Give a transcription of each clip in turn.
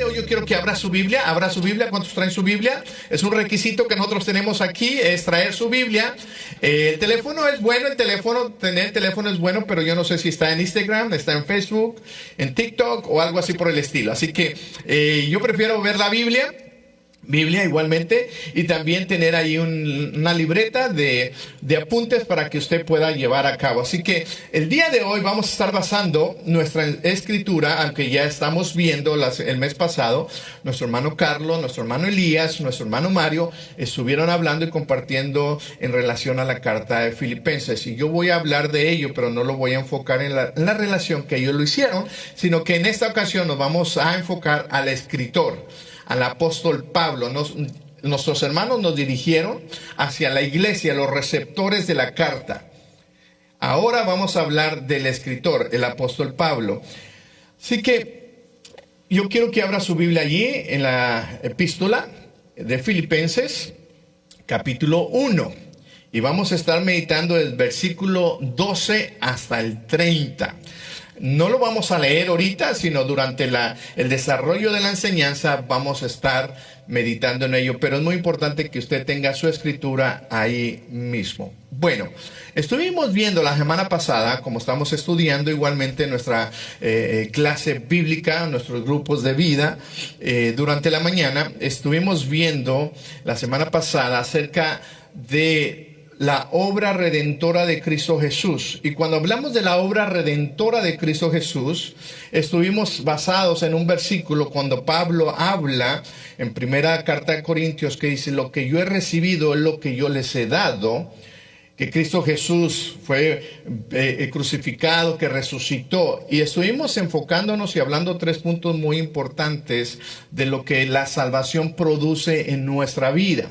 de hoy yo quiero que abra su Biblia. ¿Cuántos traen su Biblia? Es un requisito que nosotros tenemos aquí, es traer su Biblia. El teléfono es bueno, tener el teléfono es bueno, pero yo no sé si está en Instagram, está en Facebook, en TikTok o algo así por el estilo. Así que yo prefiero ver la Biblia igualmente, y también tener ahí una libreta de apuntes para que usted pueda llevar a cabo. Así que el día de hoy vamos a estar basando nuestra escritura, aunque ya estamos viendo el mes pasado, nuestro hermano Carlos, nuestro hermano Elías, nuestro hermano Mario estuvieron hablando y compartiendo en relación a la carta de Filipenses, y yo voy a hablar de ello, pero no lo voy a enfocar en la relación que ellos lo hicieron, sino que en esta ocasión nos vamos a enfocar al escritor, al apóstol Pablo. Nuestros hermanos nos dirigieron hacia la iglesia, los receptores de la carta. Ahora vamos a hablar del escritor, el apóstol Pablo. Así que yo quiero que abra su Biblia allí en la epístola de Filipenses, capítulo 1. Y vamos a estar meditando el versículo 12 hasta el 30. No lo vamos a leer ahorita, sino durante el desarrollo de la enseñanza vamos a estar meditando en ello. Pero es muy importante que usted tenga su escritura ahí mismo. Bueno, estuvimos viendo la semana pasada, como estamos estudiando igualmente nuestra clase bíblica, nuestros grupos de vida, durante la mañana, estuvimos viendo la semana pasada acerca de la obra redentora de Cristo Jesús. Y cuando hablamos de la obra redentora de Cristo Jesús, estuvimos basados en un versículo cuando Pablo habla en primera carta de Corintios, que dice: lo que yo he recibido es lo que yo les he dado, que Cristo Jesús fue crucificado, que resucitó. Y estuvimos enfocándonos y hablando 3 puntos muy importantes de lo que la salvación produce en nuestra vida.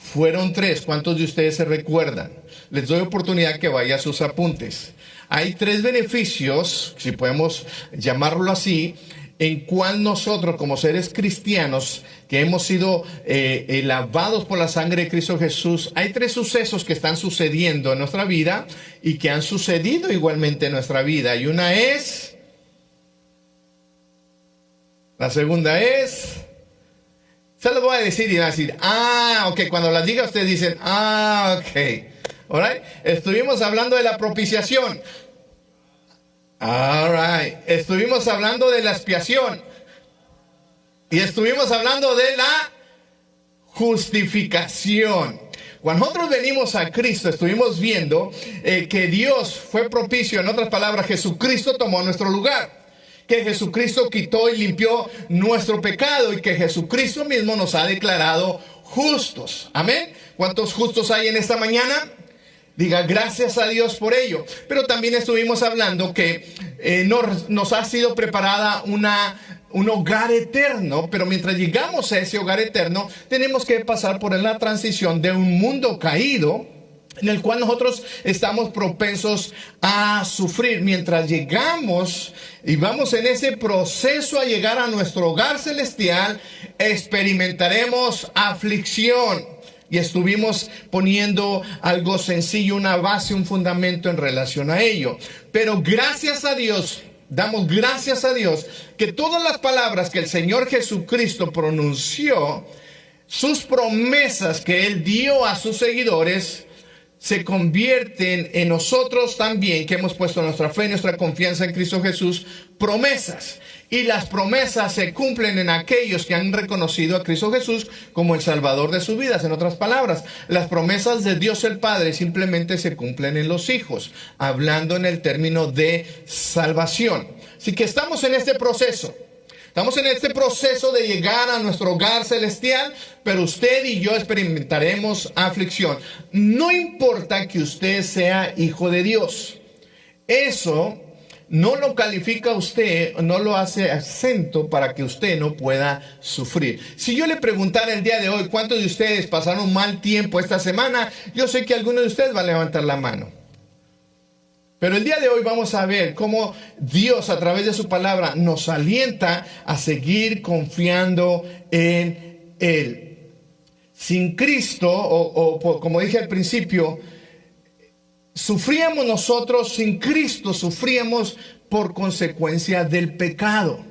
Fueron 3. ¿Cuántos de ustedes se recuerdan? Les doy oportunidad que vaya a sus apuntes. Hay 3 beneficios, si podemos llamarlo así, en cual nosotros como seres cristianos que hemos sido lavados por la sangre de Cristo Jesús, hay 3 sucesos que están sucediendo en nuestra vida y que han sucedido igualmente en nuestra vida. Y una es, la segunda es, se lo voy a decir y van a decir, ok, cuando las diga ustedes dicen, ok, alright. Estuvimos hablando de la propiciación. Alright. Estuvimos hablando de la expiación. Y estuvimos hablando de la justificación. Cuando nosotros venimos a Cristo, estuvimos viendo que Dios fue propicio. En otras palabras, Jesucristo tomó nuestro lugar. Que Jesucristo quitó y limpió nuestro pecado y que Jesucristo mismo nos ha declarado justos. Amén. ¿Cuántos justos hay en esta mañana? Diga gracias a Dios por ello. Pero también estuvimos hablando que nos ha sido preparada un hogar eterno, pero mientras llegamos a ese hogar eterno, tenemos que pasar por la transición de un mundo caído, en el cual nosotros estamos propensos a sufrir. Mientras llegamos y vamos en ese proceso a llegar a nuestro hogar celestial, experimentaremos aflicción. Y estuvimos poniendo algo sencillo, una base, un fundamento en relación a ello. Pero gracias a Dios, damos gracias a Dios que todas las palabras que el Señor Jesucristo pronunció, sus promesas que Él dio a sus seguidores, se convierten en nosotros también, que hemos puesto nuestra fe y nuestra confianza en Cristo Jesús, promesas. Y las promesas se cumplen en aquellos que han reconocido a Cristo Jesús como el Salvador de sus vidas. En otras palabras, las promesas de Dios el Padre simplemente se cumplen en los hijos, hablando en el término de salvación. Así que estamos en este proceso. Estamos en este proceso de llegar a nuestro hogar celestial, pero usted y yo experimentaremos aflicción. No importa que usted sea hijo de Dios. Eso no lo califica a usted, no lo hace exento para que usted no pueda sufrir. Si yo le preguntara el día de hoy, ¿cuántos de ustedes pasaron un mal tiempo esta semana? Yo sé que algunos de ustedes van a levantar la mano. Pero el día de hoy vamos a ver cómo Dios a través de su palabra nos alienta a seguir confiando en Él. Sin Cristo, o como dije al principio, sufríamos nosotros, sin Cristo sufríamos por consecuencia del pecado.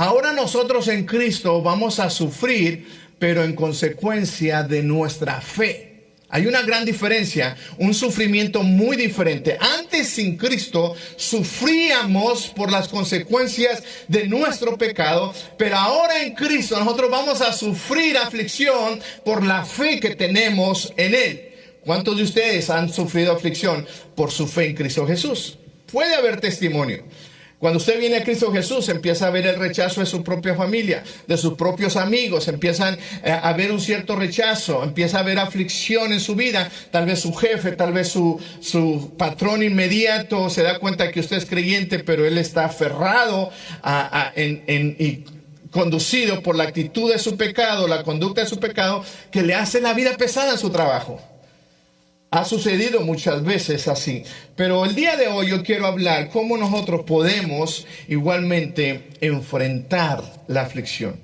Ahora nosotros en Cristo vamos a sufrir, pero en consecuencia de nuestra fe. Hay una gran diferencia, un sufrimiento muy diferente. Antes sin Cristo sufríamos por las consecuencias de nuestro pecado, pero ahora en Cristo nosotros vamos a sufrir aflicción por la fe que tenemos en Él. ¿Cuántos de ustedes han sufrido aflicción por su fe en Cristo Jesús? Puede haber testimonio. Cuando usted viene a Cristo Jesús, empieza a ver el rechazo de su propia familia, de sus propios amigos, empiezan a ver un cierto rechazo, empieza a haber aflicción en su vida, tal vez su jefe, tal vez su patrón inmediato se da cuenta que usted es creyente, pero él está aferrado y conducido por la actitud de su pecado, la conducta de su pecado, que le hace la vida pesada en su trabajo. Ha sucedido muchas veces así, pero el día de hoy yo quiero hablar cómo nosotros podemos igualmente enfrentar la aflicción.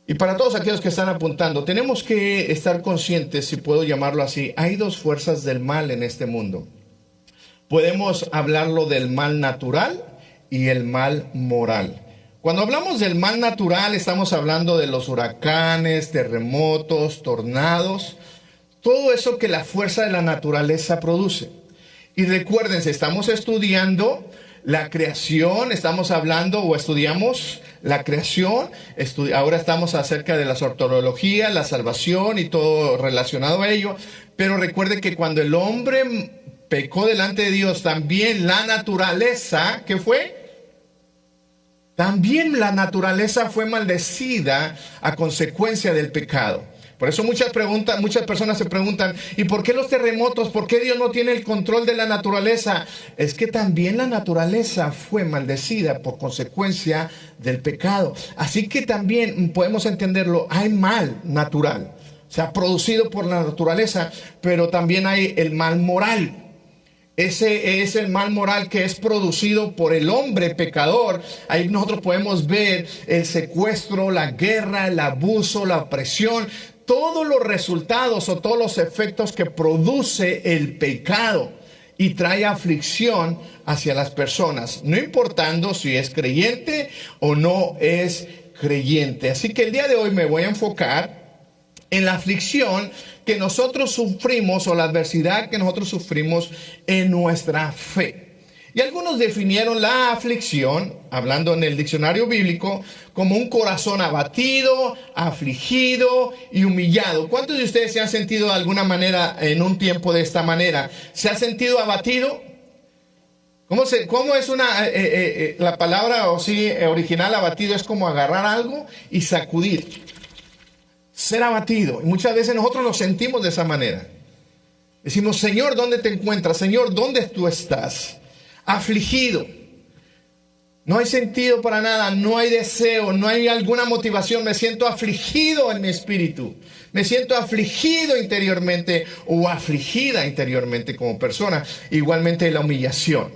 Y para todos aquellos que están apuntando, tenemos que estar conscientes, si puedo llamarlo así, hay dos fuerzas del mal en este mundo. Podemos hablarlo del mal natural y el mal moral. Cuando hablamos del mal natural, estamos hablando de los huracanes, terremotos, tornados, todo eso que la fuerza de la naturaleza produce. Y recuérdense, estamos estudiando la creación, estamos hablando o estudiamos la creación, ahora estamos acerca de la soteriología, la salvación y todo relacionado a ello. Pero recuerde que cuando el hombre pecó delante de Dios, también la naturaleza, ¿qué fue? También la naturaleza fue maldecida a consecuencia del pecado. Por eso muchas personas se preguntan, ¿y por qué los terremotos? ¿Por qué Dios no tiene el control de la naturaleza? Es que también la naturaleza fue maldecida por consecuencia del pecado. Así que también podemos entenderlo, hay mal natural, o sea, producido por la naturaleza, pero también hay el mal moral. Ese es el mal moral que es producido por el hombre pecador. Ahí nosotros podemos ver el secuestro, la guerra, el abuso, la opresión, todos los resultados o todos los efectos que produce el pecado y trae aflicción hacia las personas, no importando si es creyente o no es creyente. Así que el día de hoy me voy a enfocar en la aflicción que nosotros sufrimos o la adversidad que nosotros sufrimos en nuestra fe. Y algunos definieron la aflicción, hablando en el diccionario bíblico, como un corazón abatido, afligido y humillado. ¿Cuántos de ustedes se han sentido de alguna manera en un tiempo de esta manera? ¿Se ha sentido abatido? ¿Cómo es la palabra original abatido? Es como agarrar algo y sacudir. Ser abatido. Y muchas veces nosotros nos sentimos de esa manera. Decimos, Señor, ¿dónde te encuentras? Señor, ¿dónde tú estás? Afligido. No hay sentido para nada, no hay deseo, no hay alguna motivación. Me siento afligido en mi espíritu. Me siento afligido interiormente o afligida interiormente como persona. Igualmente la humillación.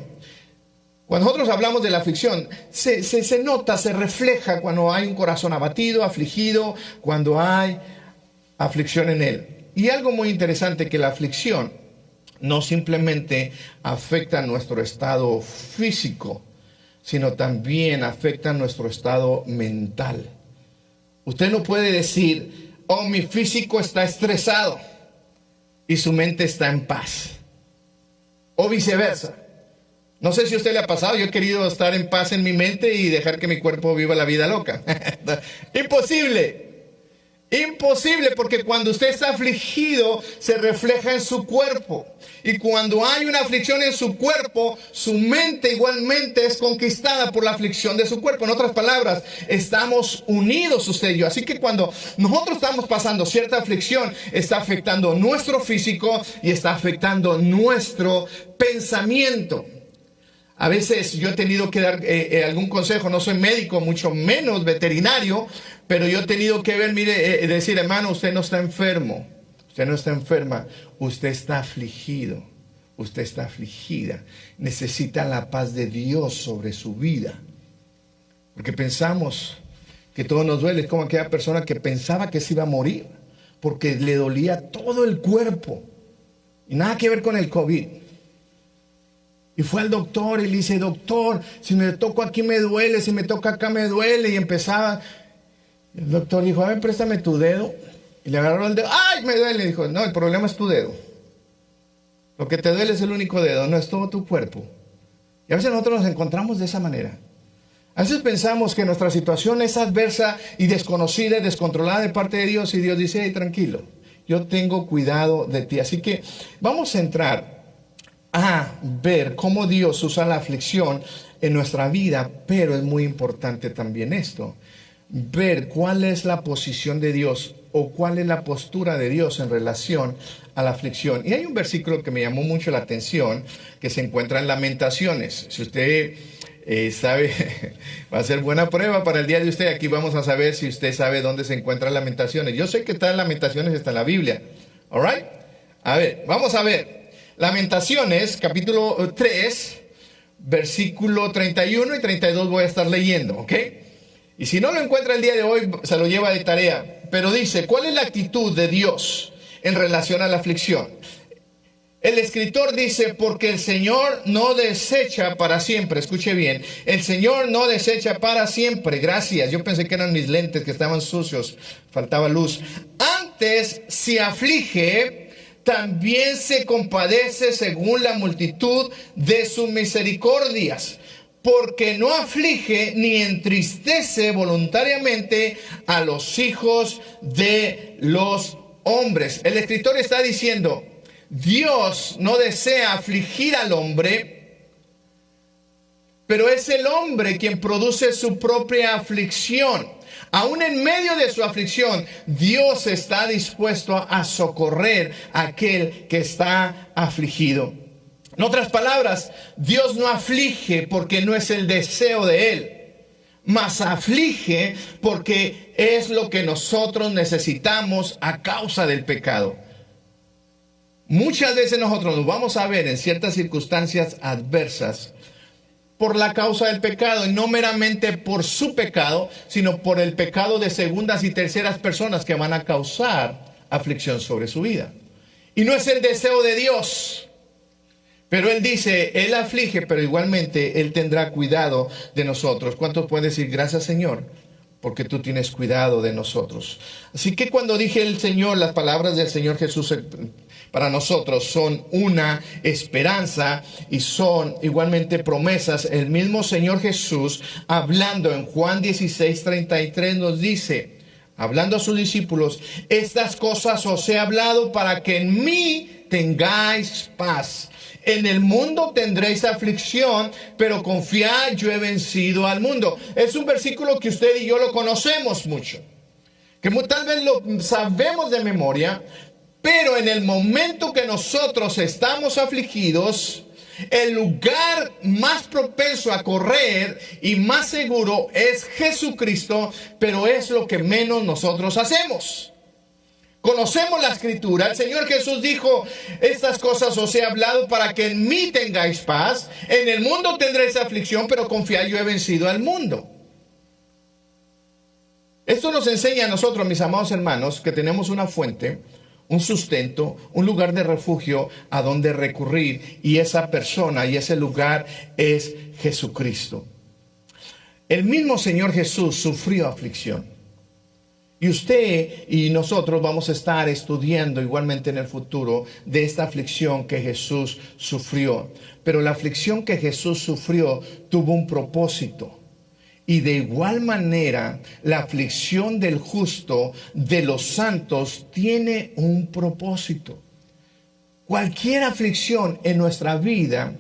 Cuando nosotros hablamos de la aflicción, se nota, se refleja cuando hay un corazón abatido, afligido, cuando hay aflicción en él. Y algo muy interesante, que la aflicción no simplemente afecta nuestro estado físico, sino también afecta nuestro estado mental. Usted no puede decir, oh, mi físico está estresado y su mente está en paz. O viceversa. No sé si a usted le ha pasado, yo he querido estar en paz en mi mente y dejar que mi cuerpo viva la vida loca. Imposible. Imposible, porque cuando usted está afligido, se refleja en su cuerpo. Y cuando hay una aflicción en su cuerpo, su mente igualmente es conquistada por la aflicción de su cuerpo. En otras palabras, estamos unidos usted y yo. Así que cuando nosotros estamos pasando cierta aflicción, está afectando nuestro físico y está afectando nuestro pensamiento. A veces yo he tenido que dar algún consejo, no soy médico, mucho menos veterinario, pero yo he tenido que ver, decir, hermano, usted no está enfermo, usted no está enferma, usted está afligido, usted está afligida, necesita la paz de Dios sobre su vida. Porque pensamos que todo nos duele, es como aquella persona que pensaba que se iba a morir, porque le dolía todo el cuerpo, y nada que ver con el COVID. Y fue al doctor y le dice, doctor, si me toco aquí me duele, si me toco acá me duele. Y empezaba, el doctor dijo, a ver, préstame tu dedo. Y le agarró el dedo, ¡ay, me duele! Y dijo, no, el problema es tu dedo. Lo que te duele es el único dedo, no es todo tu cuerpo. Y a veces nosotros nos encontramos de esa manera. A veces pensamos que nuestra situación es adversa y desconocida y descontrolada de parte de Dios. Y Dios dice, hey, tranquilo, yo tengo cuidado de ti. Así que vamos a entrar a ver cómo Dios usa la aflicción en nuestra vida. Pero es muy importante también esto. Ver cuál es la posición de Dios o cuál es la postura de Dios en relación a la aflicción. Y hay un versículo que me llamó mucho la atención que se encuentra en Lamentaciones. Si usted sabe, va a ser buena prueba para el día de usted. Aquí vamos a saber si usted sabe dónde se encuentra Lamentaciones. Yo sé que está en Lamentaciones, está en la Biblia. All right? A ver, vamos a ver. Lamentaciones, capítulo 3, versículo 31 y 32 voy a estar leyendo, ¿ok? Y si no lo encuentra el día de hoy, se lo lleva de tarea. Pero dice, ¿cuál es la actitud de Dios en relación a la aflicción? El escritor dice, porque el Señor no desecha para siempre. Escuche bien, el Señor no desecha para siempre. Gracias, yo pensé que eran mis lentes que estaban sucios, faltaba luz. Antes se aflige, también se compadece según la multitud de sus misericordias. Porque no aflige ni entristece voluntariamente a los hijos de los hombres. El escritor está diciendo, Dios no desea afligir al hombre, pero es el hombre quien produce su propia aflicción. Aún en medio de su aflicción, Dios está dispuesto a socorrer a aquel que está afligido. En otras palabras, Dios no aflige porque no es el deseo de Él, mas aflige porque es lo que nosotros necesitamos a causa del pecado. Muchas veces nosotros nos vamos a ver en ciertas circunstancias adversas por la causa del pecado, y no meramente por su pecado, sino por el pecado de segundas y terceras personas que van a causar aflicción sobre su vida. Y no es el deseo de Dios. Pero Él dice, Él aflige, pero igualmente Él tendrá cuidado de nosotros. ¿Cuántos pueden decir, gracias Señor, porque tú tienes cuidado de nosotros? Así que cuando dije el Señor, las palabras del Señor Jesús para nosotros son una esperanza y son igualmente promesas. El mismo Señor Jesús, hablando en Juan 16:33, nos dice, hablando a sus discípulos, estas cosas os he hablado para que en mí tengáis paz. En el mundo tendréis aflicción, pero confiad, yo he vencido al mundo. Es un versículo que usted y yo lo conocemos mucho, que tal vez lo sabemos de memoria, pero en el momento que nosotros estamos afligidos, el lugar más propenso a correr y más seguro es Jesucristo, pero es lo que menos nosotros hacemos. Conocemos la escritura. El Señor Jesús dijo, estas cosas os he hablado para que en mí tengáis paz. En el mundo tendréis aflicción, pero confiad, yo he vencido al mundo. Esto nos enseña a nosotros, mis amados hermanos, que tenemos una fuente, un sustento, un lugar de refugio a donde recurrir. Y esa persona y ese lugar es Jesucristo. El mismo Señor Jesús sufrió aflicción. Y usted y nosotros vamos a estar estudiando igualmente en el futuro de esta aflicción que Jesús sufrió. Pero la aflicción que Jesús sufrió tuvo un propósito. Y de igual manera, la aflicción del justo, de los santos, tiene un propósito. Cualquier aflicción en nuestra vida,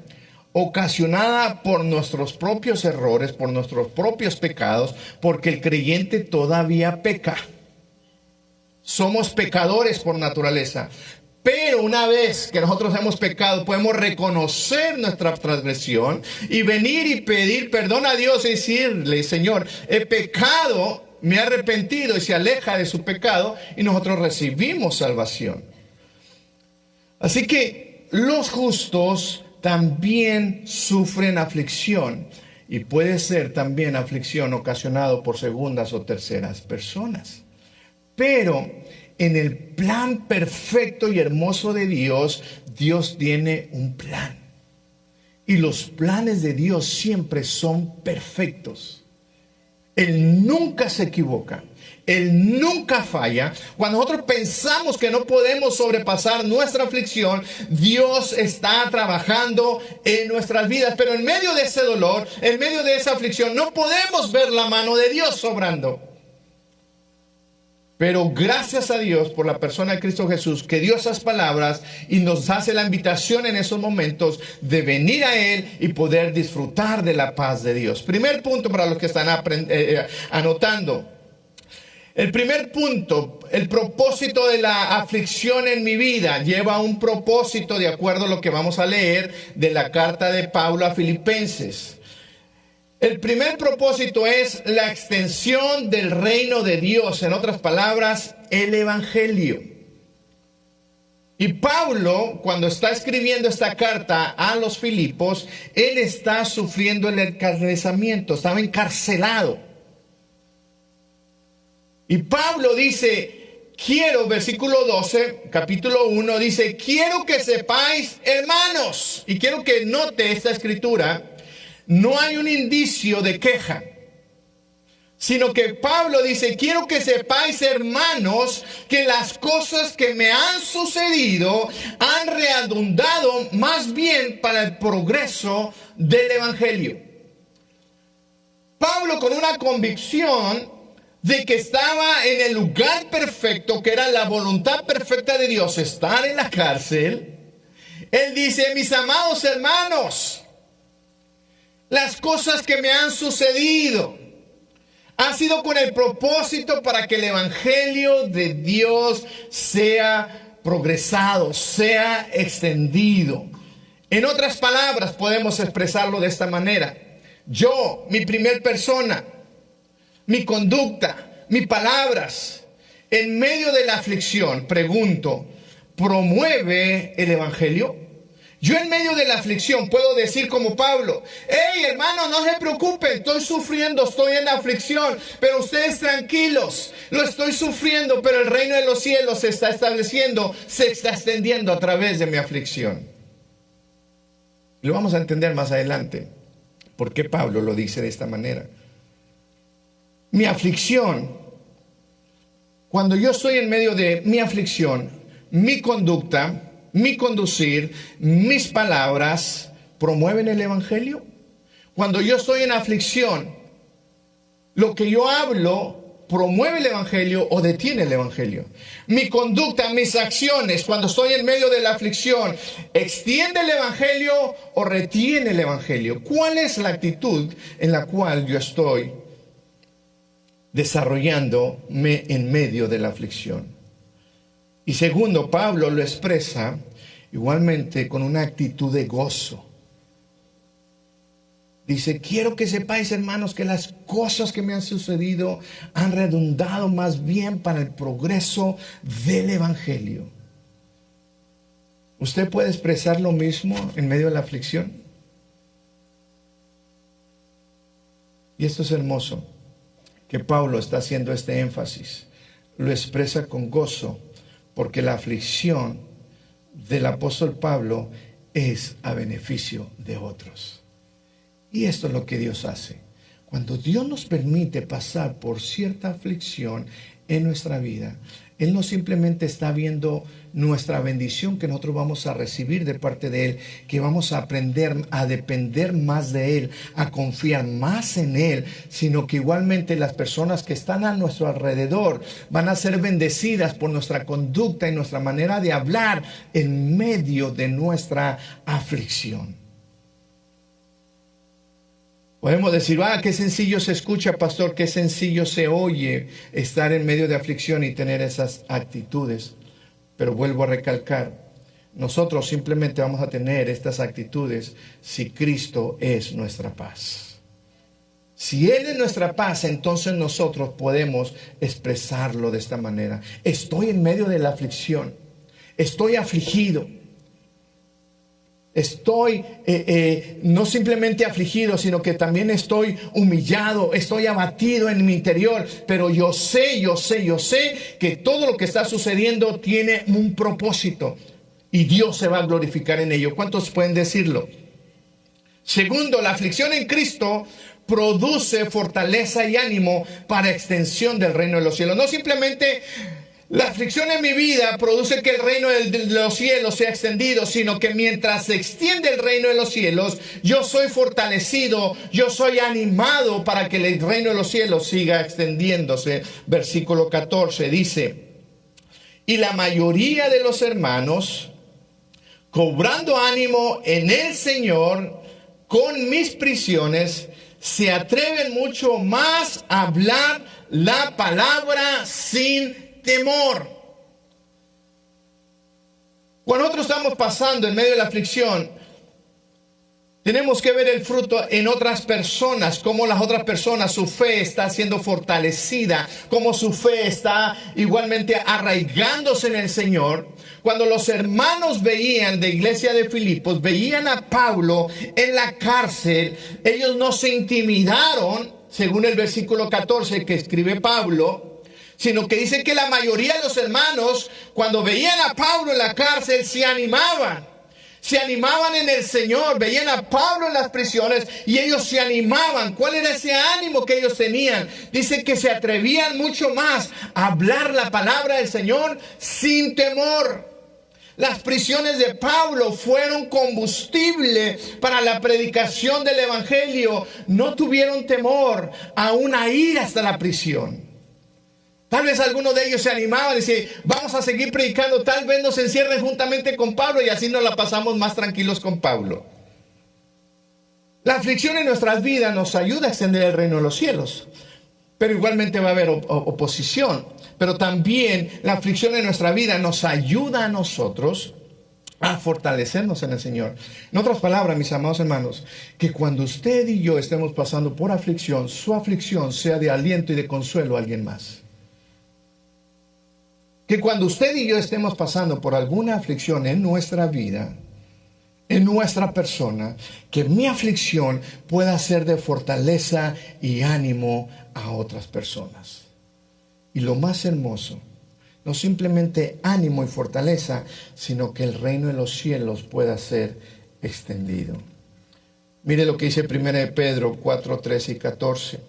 ocasionada por nuestros propios errores, por nuestros propios pecados, porque el creyente todavía peca. Somos pecadores por naturaleza. Pero una vez que nosotros hemos pecado, podemos reconocer nuestra transgresión y venir y pedir perdón a Dios y decirle, Señor, he pecado, me he arrepentido, y se aleja de su pecado y nosotros recibimos salvación. Así que los justos también sufren aflicción, y puede ser también aflicción ocasionada por segundas o terceras personas. Pero en el plan perfecto y hermoso de Dios, Dios tiene un plan. Y los planes de Dios siempre son perfectos. Él nunca se equivoca. Él nunca falla. Cuando nosotros pensamos que no podemos sobrepasar nuestra aflicción, Dios está trabajando en nuestras vidas. Pero en medio de ese dolor, en medio de esa aflicción, no podemos ver la mano de Dios obrando. Pero gracias a Dios por la persona de Cristo Jesús, que dio esas palabras y nos hace la invitación en esos momentos de venir a Él y poder disfrutar de la paz de Dios. Primer punto para los que están anotando. El primer punto, el propósito de la aflicción en mi vida lleva un propósito de acuerdo a lo que vamos a leer de la carta de Pablo a Filipenses. El primer propósito es la extensión del reino de Dios, en otras palabras, el evangelio. Y Pablo, cuando está escribiendo esta carta a los Filipos, él está sufriendo el encarcelamiento, estaba encarcelado. Y Pablo dice, quiero, versículo 12, capítulo 1, dice, quiero que sepáis, hermanos, y quiero que note esta escritura, no hay un indicio de queja, sino que Pablo dice, quiero que sepáis, hermanos, que las cosas que me han sucedido han redundado más bien para el progreso del evangelio. Pablo, con una convicción de que estaba en el lugar perfecto, que era la voluntad perfecta de Dios, estar en la cárcel, él dice, mis amados hermanos, las cosas que me han sucedido ha sido con el propósito para que el evangelio de Dios sea progresado, sea extendido. En otras palabras, podemos expresarlo de esta manera. Yo, mi primer persona, mi conducta, mis palabras, en medio de la aflicción, pregunto, ¿promueve el evangelio? Yo en medio de la aflicción puedo decir como Pablo, hey hermano, no se preocupen, estoy sufriendo, estoy en la aflicción, pero ustedes tranquilos, lo estoy sufriendo, pero el reino de los cielos se está estableciendo, se está extendiendo a través de mi aflicción. Lo vamos a entender más adelante, por qué Pablo lo dice de esta manera. Mi aflicción, cuando yo estoy en medio de mi aflicción, mi conducta, mi conducir, mis palabras, ¿promueven el evangelio? Cuando yo estoy en aflicción, lo que yo hablo, ¿promueve el evangelio o detiene el evangelio? Mi conducta, mis acciones, cuando estoy en medio de la aflicción, ¿extiende el evangelio o retiene el evangelio? ¿Cuál es la actitud en la cual yo estoy desarrollándome en medio de la aflicción? Y segundo, Pablo lo expresa igualmente con una actitud de gozo. Dice, quiero que sepáis, hermanos, que las cosas que me han sucedido han redundado más bien para el progreso del evangelio. ¿Usted puede expresar lo mismo en medio de la aflicción? Y esto es hermoso, que Pablo está haciendo este énfasis. Lo expresa con gozo, porque la aflicción del apóstol Pablo es a beneficio de otros. Y esto es lo que Dios hace. Cuando Dios nos permite pasar por cierta aflicción en nuestra vida, Él no simplemente está viendo nuestra bendición que nosotros vamos a recibir de parte de Él, que vamos a aprender a depender más de Él, a confiar más en Él, sino que igualmente las personas que están a nuestro alrededor van a ser bendecidas por nuestra conducta y nuestra manera de hablar en medio de nuestra aflicción. Podemos decir, qué sencillo se escucha, pastor, qué sencillo se oye estar en medio de aflicción y tener esas actitudes. Pero vuelvo a recalcar, nosotros simplemente vamos a tener estas actitudes si Cristo es nuestra paz. Si Él es nuestra paz, entonces nosotros podemos expresarlo de esta manera. Estoy en medio de la aflicción, estoy afligido. Estoy no simplemente afligido, sino que también estoy humillado, estoy abatido en mi interior. Pero yo sé que todo lo que está sucediendo tiene un propósito y Dios se va a glorificar en ello. ¿Cuántos pueden decirlo? Segundo, la aflicción en Cristo produce fortaleza y ánimo para extensión del reino de los cielos. No simplemente la aflicción en mi vida produce que el reino de los cielos sea extendido, sino que mientras se extiende el reino de los cielos, yo soy fortalecido, yo soy animado para que el reino de los cielos siga extendiéndose. Versículo 14 dice: y la mayoría de los hermanos, cobrando ánimo en el Señor con mis prisiones, se atreven mucho más a hablar la palabra sin temor. Cuando nosotros estamos pasando en medio de la aflicción, tenemos que ver el fruto en otras personas, cómo las otras personas, su fe está siendo fortalecida, cómo su fe está igualmente arraigándose en el Señor. Cuando los hermanos veían de iglesia de Filipos, veían a Pablo en la cárcel, ellos no se intimidaron, según el versículo 14 que escribe Pablo, sino que dice que la mayoría de los hermanos, cuando veían a Pablo en la cárcel, se animaban en el Señor, veían a Pablo en las prisiones y ellos se animaban. ¿Cuál era ese ánimo que ellos tenían? Dice que se atrevían mucho más a hablar la palabra del Señor sin temor. Las prisiones de Pablo fueron combustible para la predicación del Evangelio. No tuvieron temor aún a ir hasta la prisión. Tal vez algunos de ellos se animaban y decían: vamos a seguir predicando, tal vez nos encierren juntamente con Pablo y así nos la pasamos más tranquilos con Pablo. La aflicción en nuestras vidas nos ayuda a extender el reino de los cielos, pero igualmente va a haber oposición. Pero también la aflicción en nuestra vida nos ayuda a nosotros a fortalecernos en el Señor. En otras palabras, mis amados hermanos, que cuando usted y yo estemos pasando por aflicción, su aflicción sea de aliento y de consuelo a alguien más. Que cuando usted y yo estemos pasando por alguna aflicción en nuestra vida, en nuestra persona, que mi aflicción pueda ser de fortaleza y ánimo a otras personas. Y lo más hermoso, no simplemente ánimo y fortaleza, sino que el reino de los cielos pueda ser extendido. Mire lo que dice 1 Pedro 4, 13 y 14.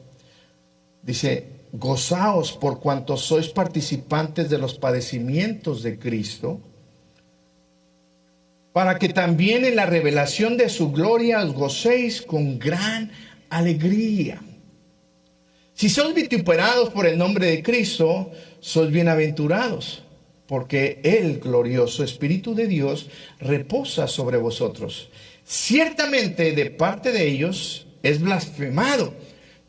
Dice: gozaos por cuanto sois participantes de los padecimientos de Cristo, para que también en la revelación de su gloria os gocéis con gran alegría. Si sois vituperados por el nombre de Cristo, sois bienaventurados, porque el glorioso Espíritu de Dios reposa sobre vosotros. Ciertamente de parte de ellos es blasfemado,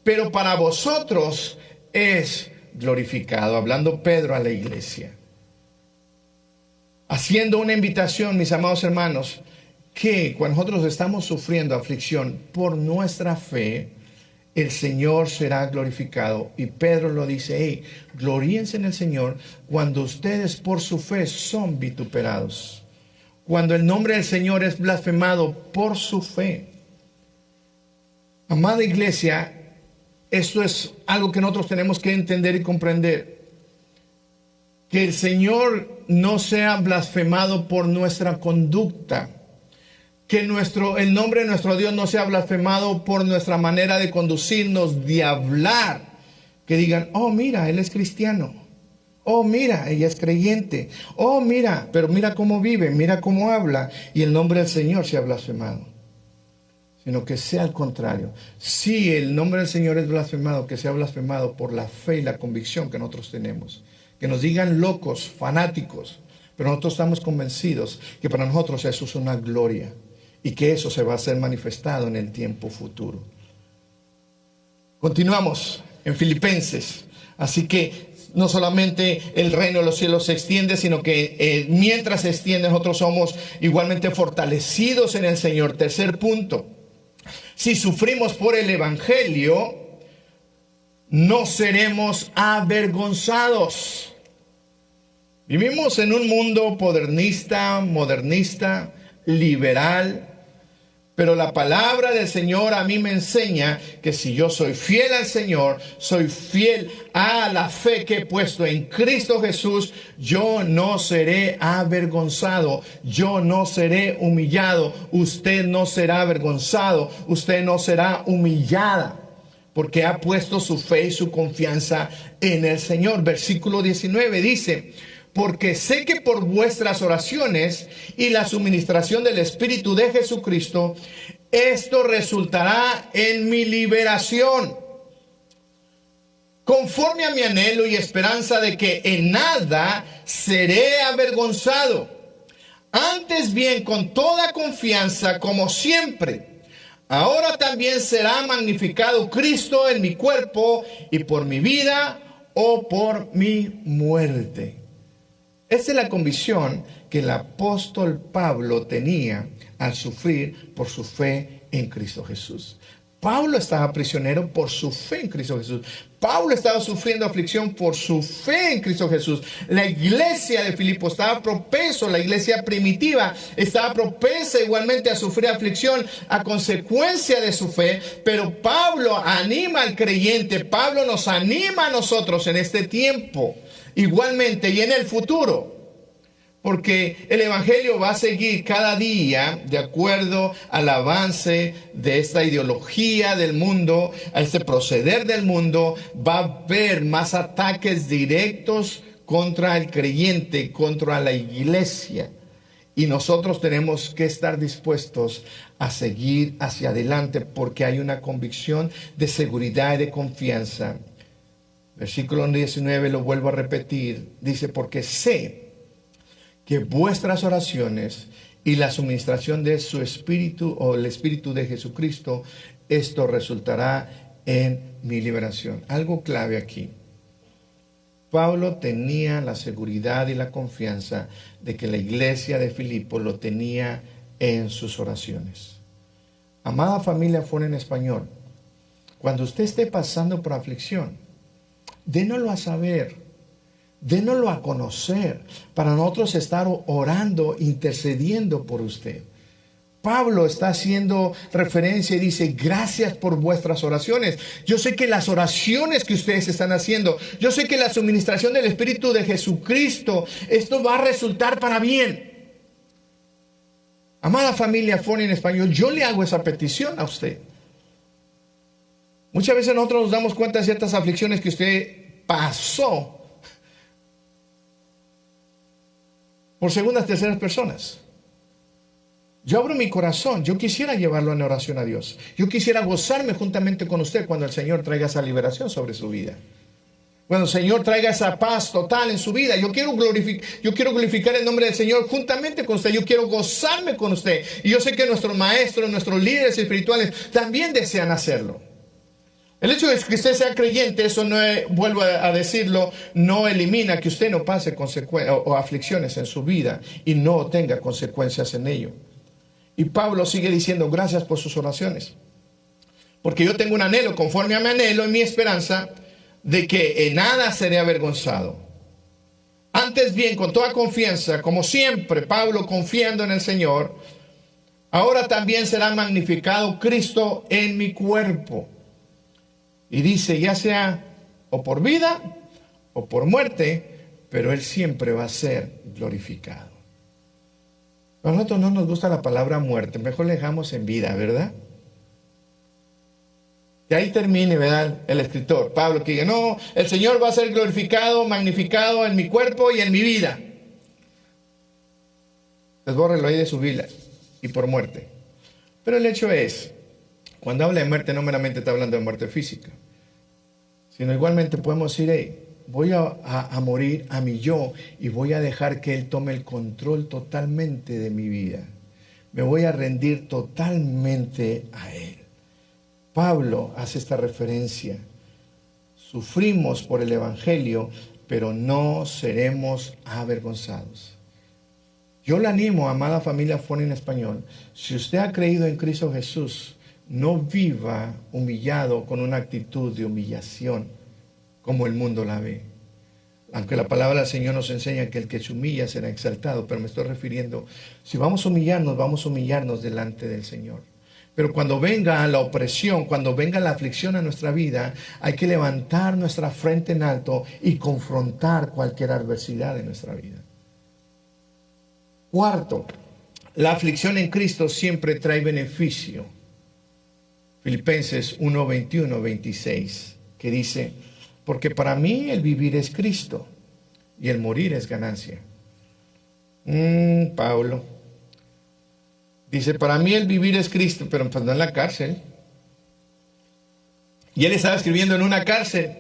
pero para vosotros es glorificado. Hablando Pedro a la iglesia, haciendo una invitación, mis amados hermanos, que cuando nosotros estamos sufriendo aflicción por nuestra fe, el Señor será glorificado. Y Pedro lo dice: hey, gloríense en el Señor cuando ustedes por su fe son vituperados, cuando el nombre del Señor es blasfemado por su fe. Amada iglesia, esto es algo que nosotros tenemos que entender y comprender. Que el Señor no sea blasfemado por nuestra conducta. Que el nombre de nuestro Dios no sea blasfemado por nuestra manera de conducirnos, de hablar. Que digan: oh, mira, él es cristiano. Oh, mira, ella es creyente. Oh, mira, pero mira cómo vive, mira cómo habla. Y el nombre del Señor sea blasfemado. Sino que sea al contrario. Si el nombre del Señor es blasfemado, que sea blasfemado por la fe y la convicción que nosotros tenemos. Que nos digan locos, fanáticos, pero nosotros estamos convencidos que para nosotros eso es una gloria y que eso se va a ser manifestado en el tiempo futuro. Continuamos en Filipenses. Así que no solamente el reino de los cielos se extiende, sino que mientras se extiende nosotros somos igualmente fortalecidos en el Señor. Tercer punto: si sufrimos por el Evangelio, no seremos avergonzados. Vivimos en un mundo modernista, liberal, Pero la palabra del Señor a mí me enseña que si yo soy fiel al Señor, soy fiel a la fe que he puesto en Cristo Jesús, yo no seré avergonzado, yo no seré humillado, usted no será avergonzado, usted no será humillada, porque ha puesto su fe y su confianza en el Señor. Versículo 19 dice: porque sé que por vuestras oraciones y la suministración del Espíritu de Jesucristo, esto resultará en mi liberación, conforme a mi anhelo y esperanza de que en nada seré avergonzado. Antes bien, con toda confianza, como siempre, ahora también será magnificado Cristo en mi cuerpo, y por mi vida o por mi muerte. Esta es la convicción que el apóstol Pablo tenía al sufrir por su fe en Cristo Jesús. Pablo estaba prisionero por su fe en Cristo Jesús. Pablo estaba sufriendo aflicción por su fe en Cristo Jesús. La iglesia de Filipo estaba propenso, la iglesia primitiva estaba propensa igualmente a sufrir aflicción a consecuencia de su fe. Pero Pablo anima al creyente, Pablo nos anima a nosotros en este tiempo, igualmente y en el futuro. Porque el evangelio va a seguir cada día de acuerdo al avance de esta ideología del mundo, a este proceder del mundo. Va a haber más ataques directos contra el creyente, contra la iglesia. Y nosotros tenemos que estar dispuestos a seguir hacia adelante porque hay una convicción de seguridad y de confianza. Versículo 19, lo vuelvo a repetir, dice: porque sé que vuestras oraciones y la suministración de su Espíritu o el Espíritu de Jesucristo, esto resultará en mi liberación. Algo clave aquí. Pablo tenía la seguridad y la confianza de que la iglesia de Filipo lo tenía en sus oraciones. Amada familia Fon en Español, cuando usted esté pasando por aflicción, dénoslo a saber. Dénoslo a conocer para nosotros estar orando, intercediendo por usted. Pablo está haciendo referencia y dice: gracias por vuestras oraciones. Yo sé que las oraciones que ustedes están haciendo, yo sé que la suministración del Espíritu de Jesucristo, esto va a resultar para bien. Amada familia Fon en Español, yo le hago esa petición a usted. Muchas veces nosotros nos damos cuenta de ciertas aflicciones que usted pasó por segundas, terceras personas. Yo abro mi corazón, yo quisiera llevarlo en oración a Dios. Yo quisiera gozarme juntamente con usted cuando el Señor traiga esa liberación sobre su vida. Cuando el Señor traiga esa paz total en su vida. Yo quiero glorificar el nombre del Señor juntamente con usted. Yo quiero gozarme con usted. Y yo sé que nuestros maestros, nuestros líderes espirituales también desean hacerlo. El hecho de que usted sea creyente, eso no, vuelvo a decirlo, no elimina que usted no pase o aflicciones en su vida y no tenga consecuencias en ello. Y Pablo sigue diciendo: gracias por sus oraciones. Porque yo tengo un anhelo, conforme a mi anhelo y mi esperanza, de que en nada seré avergonzado. Antes bien, con toda confianza, como siempre, Pablo confiando en el Señor, ahora también será magnificado Cristo en mi cuerpo. Y dice: ya sea o por vida o por muerte, pero Él siempre va a ser glorificado. A nosotros no nos gusta la palabra muerte, mejor le dejamos en vida, ¿verdad? Y ahí termine, ¿verdad? El escritor, Pablo, que diga: no, el Señor va a ser glorificado, magnificado en mi cuerpo y en mi vida. Desbórrelo ahí de su vida, y por muerte. Pero el hecho es, cuando habla de muerte, no meramente está hablando de muerte física, sino igualmente podemos decir: hey, voy a morir a mi yo y voy a dejar que Él tome el control totalmente de mi vida. Me voy a rendir totalmente a Él. Pablo hace esta referencia. Sufrimos por el Evangelio, pero no seremos avergonzados. Yo le animo, amada familia Fon en Español, si usted ha creído en Cristo Jesús, no viva humillado con una actitud de humillación como el mundo la ve. Aunque la palabra del Señor nos enseña que el que se humilla será exaltado, pero me estoy refiriendo, si vamos a humillarnos delante del Señor. Pero cuando venga la opresión, cuando venga la aflicción a nuestra vida, hay que levantar nuestra frente en alto y confrontar cualquier adversidad en nuestra vida. Cuarto, la aflicción en Cristo siempre trae beneficio. Filipenses 1, 21, 26, que dice, porque para mí el vivir es Cristo y el morir es ganancia. Pablo dice, para mí el vivir es Cristo, pero pues no en la cárcel. Y él estaba escribiendo en una cárcel,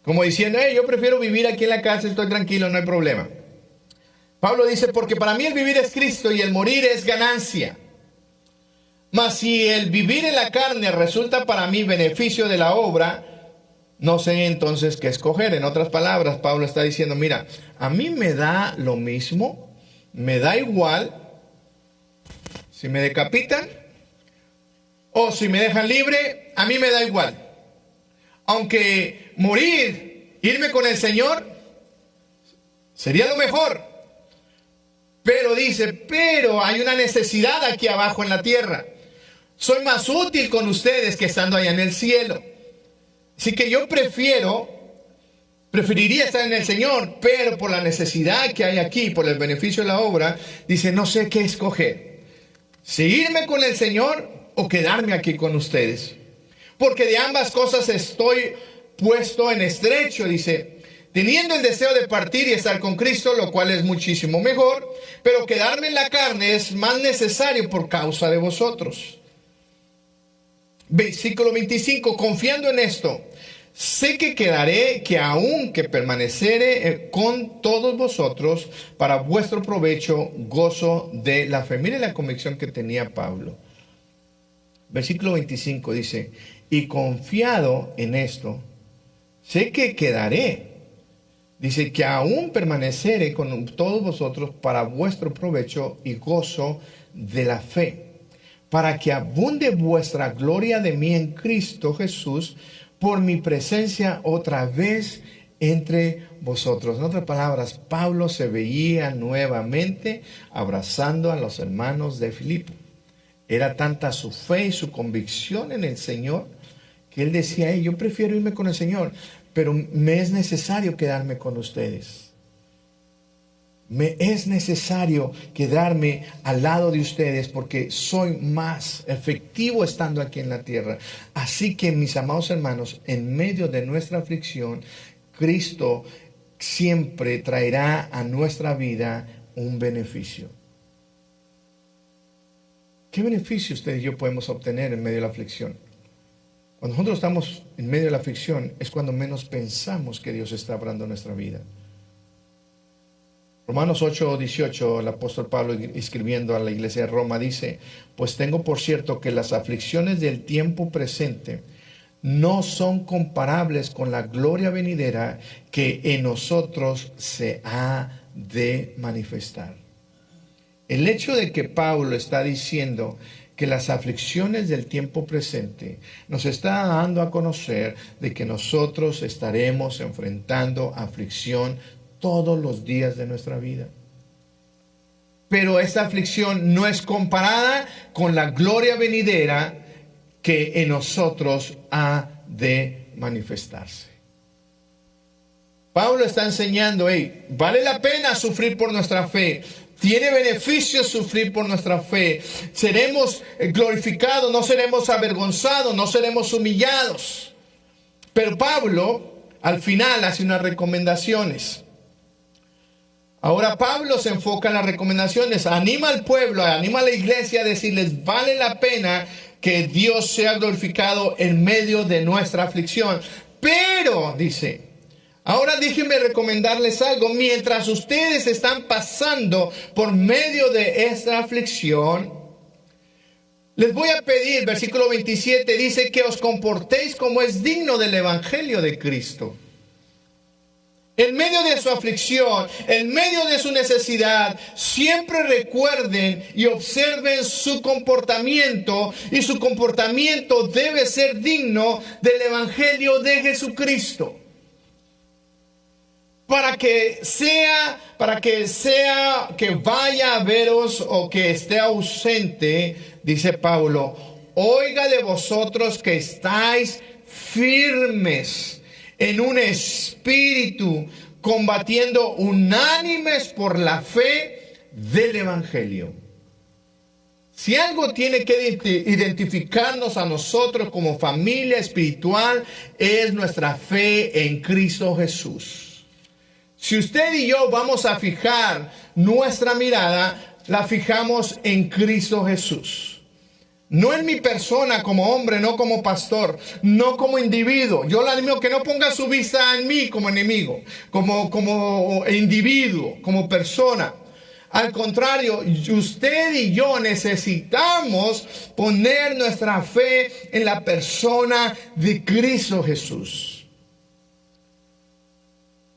como diciendo, yo prefiero vivir aquí en la cárcel, estoy tranquilo, no hay problema. Pablo dice, porque para mí el vivir es Cristo y el morir es ganancia. Mas si el vivir en la carne resulta para mí beneficio de la obra, no sé entonces qué escoger. En otras palabras, Pablo está diciendo, mira, a mí me da lo mismo, me da igual si me decapitan o si me dejan libre, a mí me da igual. Aunque morir, irme con el Señor, sería lo mejor. Pero dice, pero hay una necesidad aquí abajo en la tierra. Soy más útil con ustedes que estando allá en el cielo. Así que yo preferiría estar en el Señor, pero por la necesidad que hay aquí, por el beneficio de la obra, dice, no sé qué escoger. Si irme con el Señor o quedarme aquí con ustedes. Porque de ambas cosas estoy puesto en estrecho, dice, teniendo el deseo de partir y estar con Cristo, lo cual es muchísimo mejor, pero quedarme en la carne es más necesario por causa de vosotros. Versículo 25, confiando en esto, sé que quedaré, que aun que permaneceré con todos vosotros para vuestro provecho, gozo de la fe. Mire la convicción que tenía Pablo. Versículo 25 dice, y confiado en esto, sé que quedaré. Dice que aún permaneceré con todos vosotros para vuestro provecho y gozo de la fe, para que abunde vuestra gloria de mí en Cristo Jesús por mi presencia otra vez entre vosotros. En otras palabras, Pablo se veía nuevamente abrazando a los hermanos de Filipo. Era tanta su fe y su convicción en el Señor que él decía, yo prefiero irme con el Señor, pero me es necesario quedarme con ustedes. Me es necesario quedarme al lado de ustedes porque soy más efectivo estando aquí en la tierra. Así que, mis amados hermanos, en medio de nuestra aflicción, Cristo siempre traerá a nuestra vida un beneficio. ¿Qué beneficio usted y yo podemos obtener en medio de la aflicción? Cuando nosotros estamos en medio de la aflicción es cuando menos pensamos que Dios está obrando en nuestra vida. Romanos 8:18, el apóstol Pablo escribiendo a la iglesia de Roma dice, pues tengo por cierto que las aflicciones del tiempo presente no son comparables con la gloria venidera que en nosotros se ha de manifestar. El hecho de que Pablo está diciendo que las aflicciones del tiempo presente nos está dando a conocer de que nosotros estaremos enfrentando aflicción todos los días de nuestra vida. Pero esta aflicción no es comparada con la gloria venidera que en nosotros ha de manifestarse. Pablo está enseñando, vale la pena sufrir por nuestra fe. Tiene beneficios sufrir por nuestra fe. Seremos glorificados, no seremos avergonzados, no seremos humillados. Pero Pablo al final hace unas recomendaciones. Ahora Pablo se enfoca en las recomendaciones. Anima al pueblo, anima a la iglesia a decirles, vale la pena que Dios sea glorificado en medio de nuestra aflicción. Pero, dice, ahora déjenme recomendarles algo. Mientras ustedes están pasando por medio de esta aflicción, les voy a pedir, versículo 27, dice que os comportéis como es digno del evangelio de Cristo. En medio de su aflicción, en medio de su necesidad, siempre recuerden y observen su comportamiento, y su comportamiento debe ser digno del evangelio de Jesucristo. Para que vaya a veros o que esté ausente, dice Pablo, oiga de vosotros que estáis firmes en un espíritu, combatiendo unánimes por la fe del Evangelio. Si algo tiene que identificarnos a nosotros como familia espiritual, es nuestra fe en Cristo Jesús. Si usted y yo vamos a fijar nuestra mirada, la fijamos en Cristo Jesús. No en mi persona como hombre, no como pastor, no como individuo. Yo le animo que no ponga su vista en mí como enemigo, como individuo, como persona. Al contrario, usted y yo necesitamos poner nuestra fe en la persona de Cristo Jesús.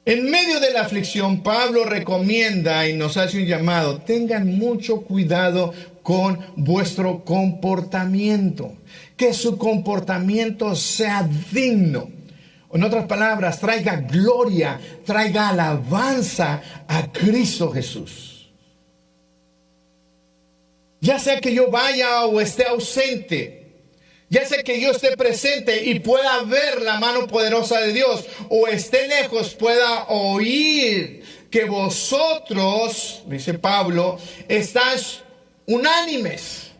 En medio de la aflicción, Pablo recomienda y nos hace un llamado: tengan mucho cuidado con vuestro comportamiento, que su comportamiento sea digno. En otras palabras, traiga gloria, traiga alabanza a Cristo Jesús. Ya sea que yo vaya o esté ausente, ya sea que yo esté presente y pueda ver la mano poderosa de Dios, o esté lejos, pueda oír que vosotros, dice Pablo, estáis unánimes,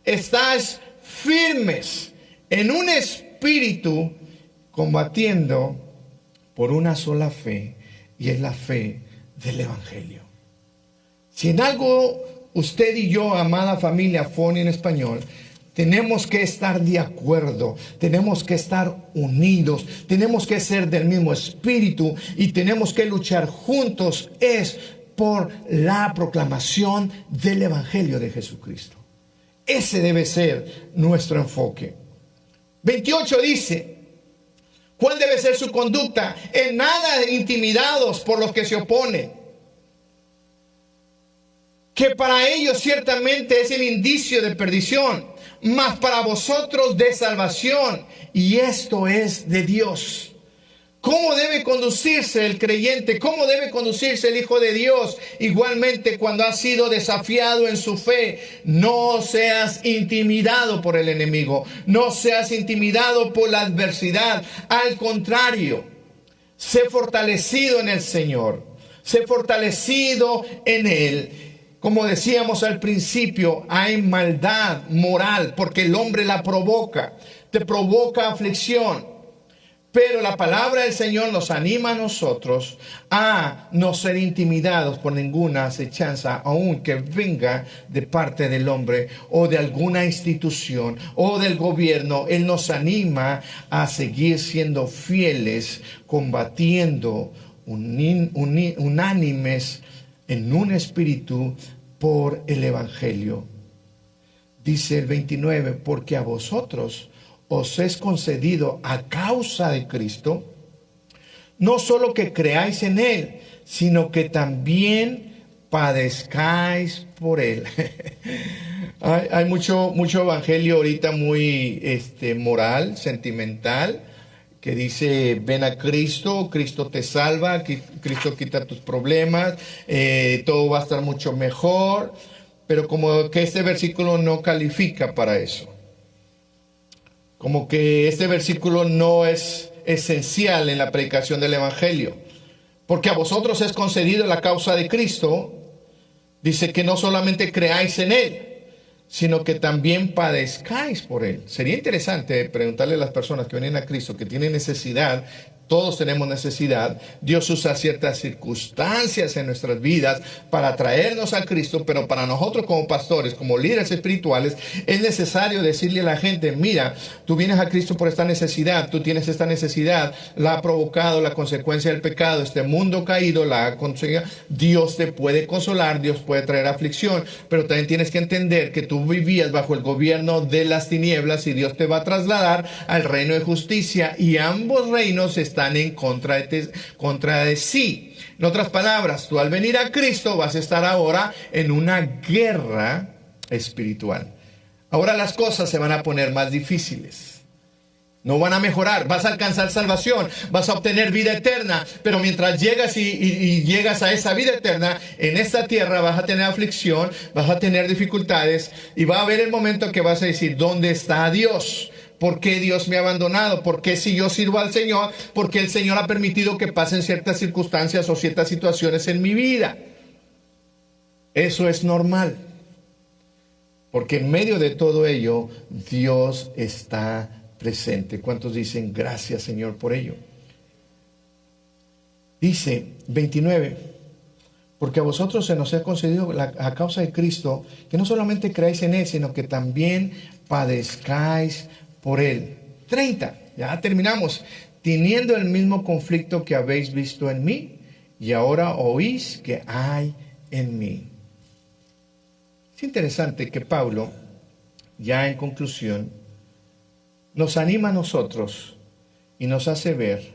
estáis firmes en un espíritu, combatiendo por una sola fe, y es la fe del Evangelio. Si en algo usted y yo, amada familia Foni en español, tenemos que estar de acuerdo, tenemos que estar unidos, tenemos que ser del mismo espíritu y tenemos que luchar juntos, es por la proclamación del Evangelio de Jesucristo. Ese debe ser nuestro enfoque. 28 dice: ¿cuál debe ser su conducta? En nada intimidados por los que se oponen, que para ellos ciertamente es el indicio de perdición, mas para vosotros de salvación, y esto es de Dios. ¿Cómo debe conducirse el creyente? ¿Cómo debe conducirse el Hijo de Dios? Igualmente, cuando ha sido desafiado en su fe, no seas intimidado por el enemigo, no seas intimidado por la adversidad. Al contrario, sé fortalecido en el Señor, sé fortalecido en Él. Como decíamos al principio, hay maldad moral porque el hombre la provoca, te provoca aflicción. Pero la palabra del Señor nos anima a nosotros a no ser intimidados por ninguna acechanza, aun que venga de parte del hombre o de alguna institución o del gobierno. Él nos anima a seguir siendo fieles, combatiendo unánimes en un espíritu por el Evangelio. Dice el 29, porque a vosotros os es concedido a causa de Cristo, no solo que creáis en Él, sino que también padezcáis por Él. Hay mucho evangelio ahorita muy moral, sentimental, que dice: ven a Cristo, Cristo te salva, Cristo quita tus problemas, todo va a estar mucho mejor, pero como que este versículo no califica para eso. Como que este versículo no es esencial en la predicación del Evangelio. Porque a vosotros es concedido la causa de Cristo. Dice que no solamente creáis en Él, sino que también padezcáis por Él. Sería interesante preguntarle a las personas que vienen a Cristo, que tienen necesidad. Todos tenemos necesidad. Dios usa ciertas circunstancias en nuestras vidas para traernos a Cristo, pero para nosotros como pastores, como líderes espirituales, es necesario decirle a la gente: mira, tú vienes a Cristo por esta necesidad, tú tienes esta necesidad, la ha provocado la consecuencia del pecado, este mundo caído, la ha conseguido. Dios te puede consolar, Dios puede traer aflicción, pero también tienes que entender que tú vivías bajo el gobierno de las tinieblas y Dios te va a trasladar al reino de justicia, y ambos reinos están en contra de sí. En otras palabras, tú al venir a Cristo vas a estar ahora en una guerra espiritual. Ahora las cosas se van a poner más difíciles. No van a mejorar, vas a alcanzar salvación, vas a obtener vida eterna, pero mientras llegas y llegas a esa vida eterna, en esta tierra vas a tener aflicción, vas a tener dificultades y va a haber el momento que vas a decir, ¿dónde está Dios? ¿Por qué Dios me ha abandonado? ¿Por qué si yo sirvo al Señor? ¿Por qué el Señor ha permitido que pasen ciertas circunstancias o ciertas situaciones en mi vida? Eso es normal, porque en medio de todo ello, Dios está presente. ¿Cuántos dicen gracias, Señor, por ello? Dice 29, porque a vosotros se nos ha concedido a causa de Cristo que no solamente creáis en Él, sino que también padezcáis por Él. 30, ya terminamos. Teniendo el mismo conflicto que habéis visto en mí y ahora oís que hay en mí. Es interesante que Pablo, ya en conclusión, nos anima a nosotros y nos hace ver,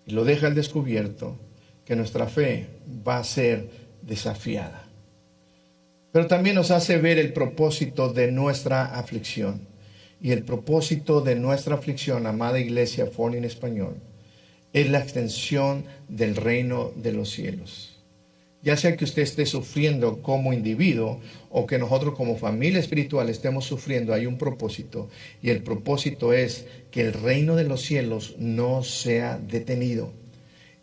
y lo deja al descubierto, que nuestra fe va a ser desafiada. Pero también nos hace ver el propósito de nuestra aflicción. Y el propósito de nuestra aflicción, amada iglesia, Forni en español, es la extensión del reino de los cielos. Ya sea que usted esté sufriendo como individuo o que nosotros como familia espiritual estemos sufriendo, hay un propósito. Y el propósito es que el reino de los cielos no sea detenido.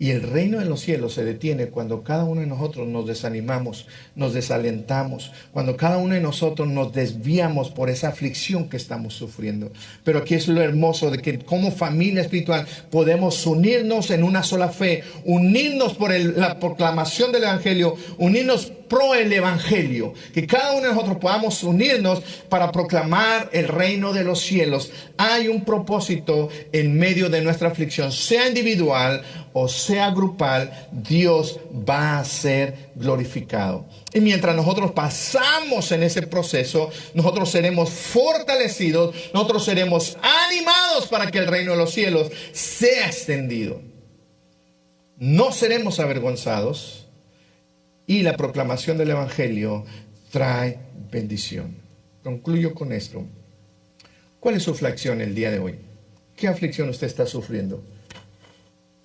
Y el reino de los cielos se detiene cuando cada uno de nosotros nos desanimamos, nos desalentamos, cuando cada uno de nosotros nos desviamos por esa aflicción que estamos sufriendo. Pero aquí es lo hermoso de que como familia espiritual podemos unirnos en una sola fe, unirnos por la proclamación del Evangelio, unirnos pro el Evangelio, que cada uno de nosotros podamos unirnos para proclamar el reino de los cielos. Hay un propósito en medio de nuestra aflicción, sea individual o sea grupal, Dios va a ser glorificado. Y mientras nosotros pasamos en ese proceso, nosotros seremos fortalecidos, nosotros seremos animados para que el reino de los cielos sea extendido. No seremos avergonzados. Y la proclamación del Evangelio trae bendición. Concluyo con esto. ¿Cuál es su aflicción el día de hoy? ¿Qué aflicción usted está sufriendo?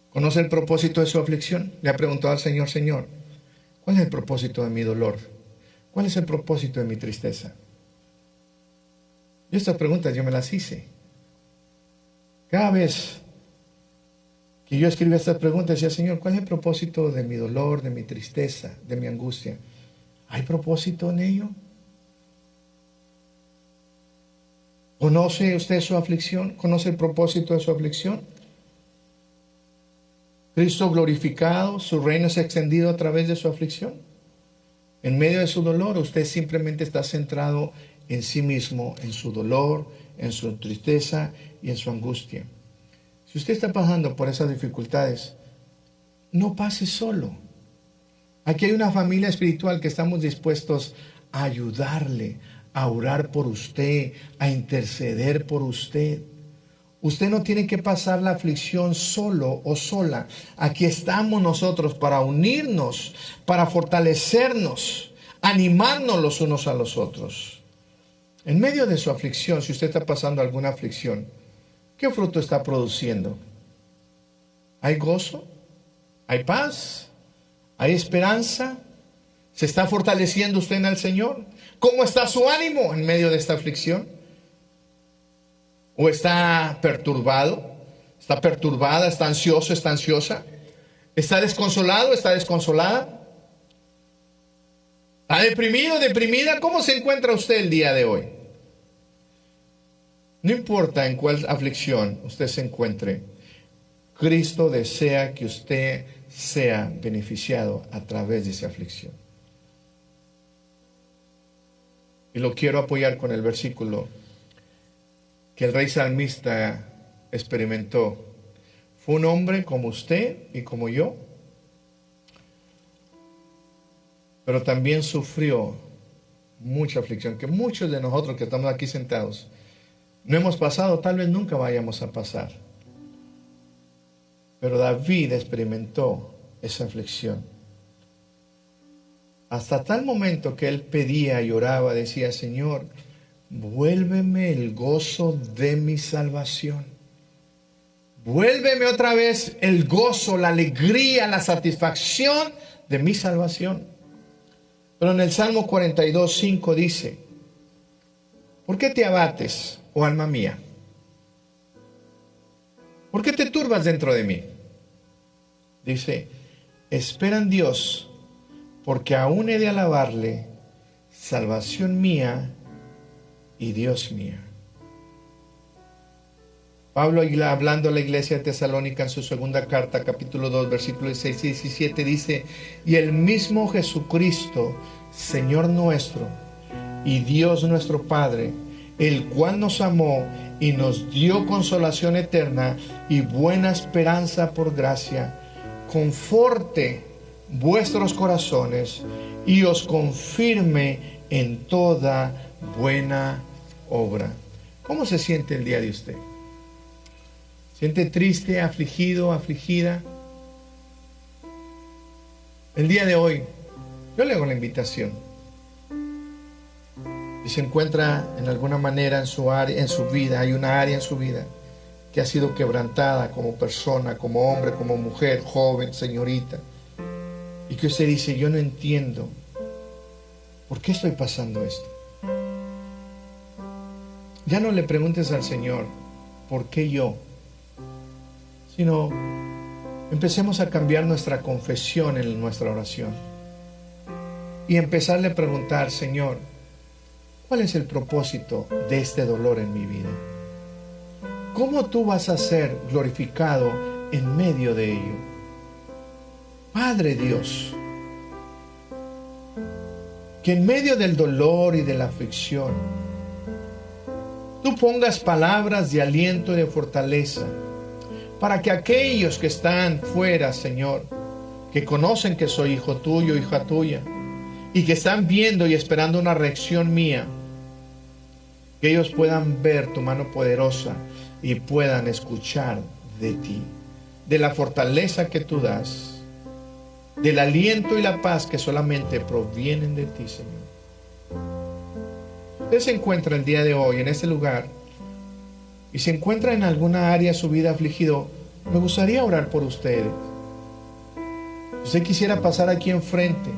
¿Conoce el propósito de su aflicción? Le ha preguntado al Señor, Señor, ¿cuál es el propósito de mi dolor? ¿Cuál es el propósito de mi tristeza? Y estas preguntas yo me las hice. Cada vez que yo escribí estas preguntas, decía, Señor, ¿cuál es el propósito de mi dolor, de mi tristeza, de mi angustia? ¿Hay propósito en ello? ¿Conoce usted su aflicción? ¿Conoce el propósito de su aflicción? Cristo glorificado, su reino se ha extendido a través de su aflicción. En medio de su dolor, usted simplemente está centrado en sí mismo, en su dolor, en su tristeza y en su angustia. Si usted está pasando por esas dificultades, no pase solo. Aquí hay una familia espiritual que estamos dispuestos a ayudarle, a orar por usted, a interceder por usted. Usted no tiene que pasar la aflicción solo o sola. Aquí estamos nosotros para unirnos, para fortalecernos, animarnos los unos a los otros. En medio de su aflicción, si usted está pasando alguna aflicción, ¿qué fruto está produciendo? ¿Hay gozo? ¿Hay paz? ¿Hay esperanza? ¿Se está fortaleciendo usted en el Señor? ¿Cómo está su ánimo en medio de esta aflicción? ¿O está perturbado? ¿Está perturbada? ¿Está ansioso? ¿Está ansiosa? ¿Está desconsolado? ¿Está desconsolada? ¿Está deprimido? ¿Deprimida? ¿Cómo se encuentra usted el día de hoy? No importa en cuál aflicción usted se encuentre, Cristo desea que usted sea beneficiado a través de esa aflicción. Y lo quiero apoyar con el versículo que el rey salmista experimentó. Fue un hombre como usted y como yo, pero también sufrió mucha aflicción, que muchos de nosotros que estamos aquí sentados no hemos pasado, tal vez nunca vayamos a pasar. Pero David experimentó esa aflicción. Hasta tal momento que él pedía y oraba, decía, Señor, vuélveme el gozo de mi salvación. Vuélveme otra vez el gozo, la alegría, la satisfacción de mi salvación. Pero en el Salmo 42:5 dice: ¿por qué te abates, oh alma mía? ¿Por qué te turbas dentro de mí? Dice: espera en Dios, porque aún he de alabarle, salvación mía y Dios mía. Pablo, hablando a la iglesia de Tesalónica en su segunda carta, capítulo 2, versículos 6 y 17, dice: y el mismo Jesucristo, Señor nuestro, y Dios nuestro Padre, el cual nos amó y nos dio consolación eterna y buena esperanza por gracia, conforte vuestros corazones y os confirme en toda buena obra. ¿Cómo se siente el día de usted? ¿Siente triste, afligido, afligida? El día de hoy, yo le hago la invitación. Si se encuentra en alguna manera en su área, en su vida, hay una área en su vida que ha sido quebrantada como persona, como hombre, como mujer, joven, señorita, y que usted dice: yo no entiendo por qué estoy pasando esto. Ya no le preguntes al Señor ¿por qué yo?, sino empecemos a cambiar nuestra confesión en nuestra oración y empezarle a preguntar: Señor, ¿cuál es el propósito de este dolor en mi vida? ¿Cómo tú vas a ser glorificado en medio de ello? Padre Dios, que en medio del dolor y de la aflicción, tú pongas palabras de aliento y de fortaleza, para que aquellos que están fuera, Señor, que conocen que soy hijo tuyo, hija tuya, y que están viendo y esperando una reacción mía, que ellos puedan ver tu mano poderosa y puedan escuchar de ti, de la fortaleza que tú das, del aliento y la paz que solamente provienen de ti, Señor. Usted se encuentra el día de hoy en este lugar y se encuentra en alguna área de su vida afligido, me gustaría orar por ustedes. Si usted quisiera pasar aquí enfrente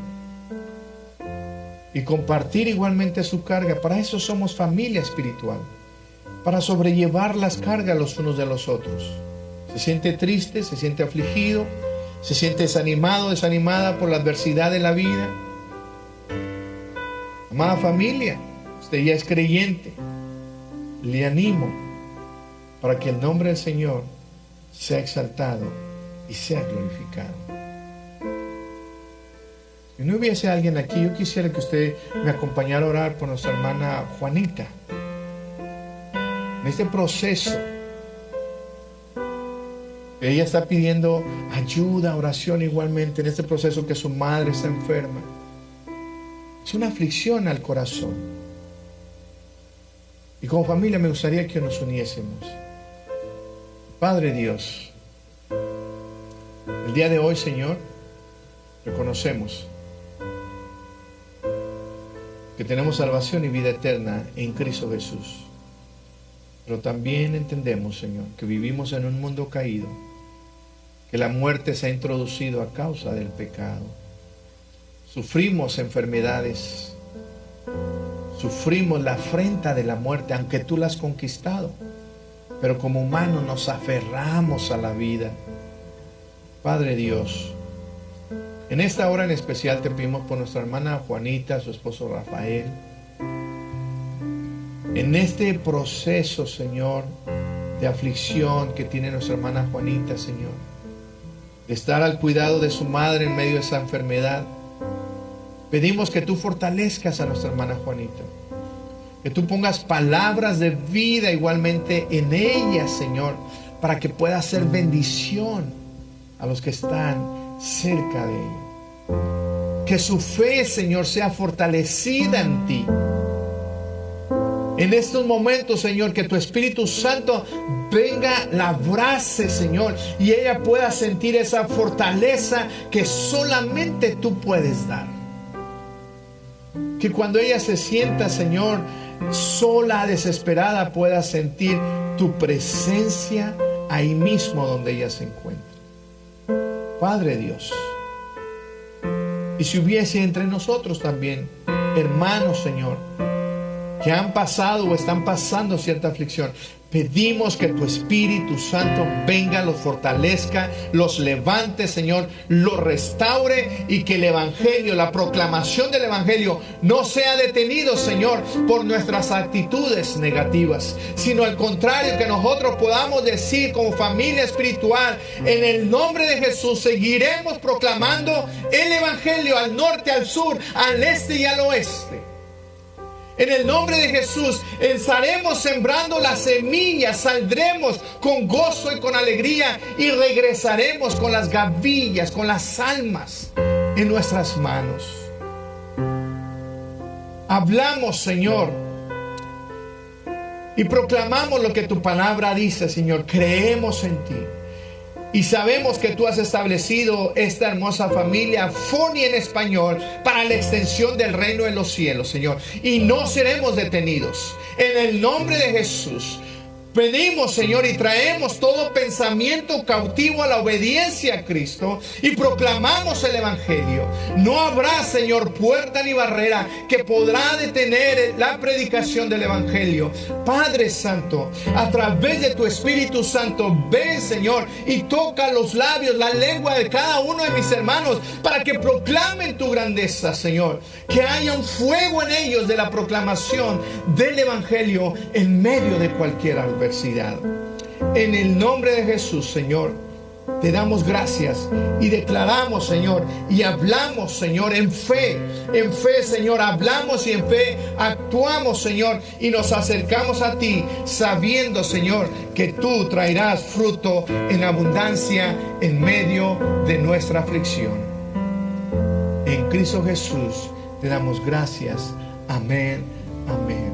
y compartir igualmente su carga, para eso somos familia espiritual, para sobrellevar las cargas los unos de los otros. Se siente triste, se siente afligido, se siente desanimado, desanimada por la adversidad de la vida. Amada familia, usted ya es creyente, le animo para que el nombre del Señor sea exaltado y sea glorificado. Si no hubiese alguien aquí, yo quisiera que usted me acompañara a orar por nuestra hermana Juanita. En este proceso, ella está pidiendo ayuda, oración igualmente, en este proceso que su madre está enferma. Es una aflicción al corazón. Y como familia me gustaría que nos uniésemos. Padre Dios, el día de hoy, Señor, reconocemos que tenemos salvación y vida eterna en Cristo Jesús. Pero también entendemos, Señor, que vivimos en un mundo caído, que la muerte se ha introducido a causa del pecado. Sufrimos enfermedades, sufrimos la afrenta de la muerte, aunque tú la has conquistado. Pero como humanos nos aferramos a la vida. Padre Dios, en esta hora en especial te pedimos por nuestra hermana Juanita, su esposo Rafael. En este proceso, Señor, de aflicción que tiene nuestra hermana Juanita, Señor, de estar al cuidado de su madre en medio de esa enfermedad, pedimos que tú fortalezcas a nuestra hermana Juanita. Que tú pongas palabras de vida igualmente en ella, Señor, para que pueda ser bendición a los que están cerca de ella. Que su fe, Señor, sea fortalecida en ti. En estos momentos, Señor, que tu Espíritu Santo venga, la abrace, Señor, y ella pueda sentir esa fortaleza que solamente tú puedes dar. Que cuando ella se sienta, Señor, sola, desesperada, pueda sentir tu presencia ahí mismo donde ella se encuentra. Padre Dios, y si hubiese entre nosotros también hermanos, Señor, que han pasado o están pasando cierta aflicción, pedimos que tu Espíritu Santo venga, los fortalezca, los levante, Señor, los restaure, y que el Evangelio, la proclamación del Evangelio, no sea detenido, Señor, por nuestras actitudes negativas, sino al contrario, que nosotros podamos decir como familia espiritual, en el nombre de Jesús, seguiremos proclamando el Evangelio al norte, al sur, al este y al oeste. En el nombre de Jesús, estaremos sembrando las semillas, saldremos con gozo y con alegría, y regresaremos con las gavillas, con las almas en nuestras manos. Hablamos, Señor, y proclamamos lo que tu palabra dice, Señor. Creemos en ti. Y sabemos que tú has establecido esta hermosa familia, Foni en español, para la extensión del reino de los cielos, Señor. Y no seremos detenidos. En el nombre de Jesús, pedimos, Señor, y traemos todo pensamiento cautivo a la obediencia a Cristo, y proclamamos el Evangelio. No habrá, Señor, puerta ni barrera que podrá detener la predicación del Evangelio. Padre Santo, a través de tu Espíritu Santo, ven, Señor, y toca los labios, la lengua de cada uno de mis hermanos, para que proclamen tu grandeza, Señor. Que haya un fuego en ellos de la proclamación del Evangelio en medio de cualquier adversidad. En el nombre de Jesús, Señor, te damos gracias y declaramos, Señor, y hablamos, Señor, en fe, Señor, hablamos y en fe actuamos, Señor, y nos acercamos a ti, sabiendo, Señor, que tú traerás fruto en abundancia en medio de nuestra aflicción. En Cristo Jesús te damos gracias. Amén, amén.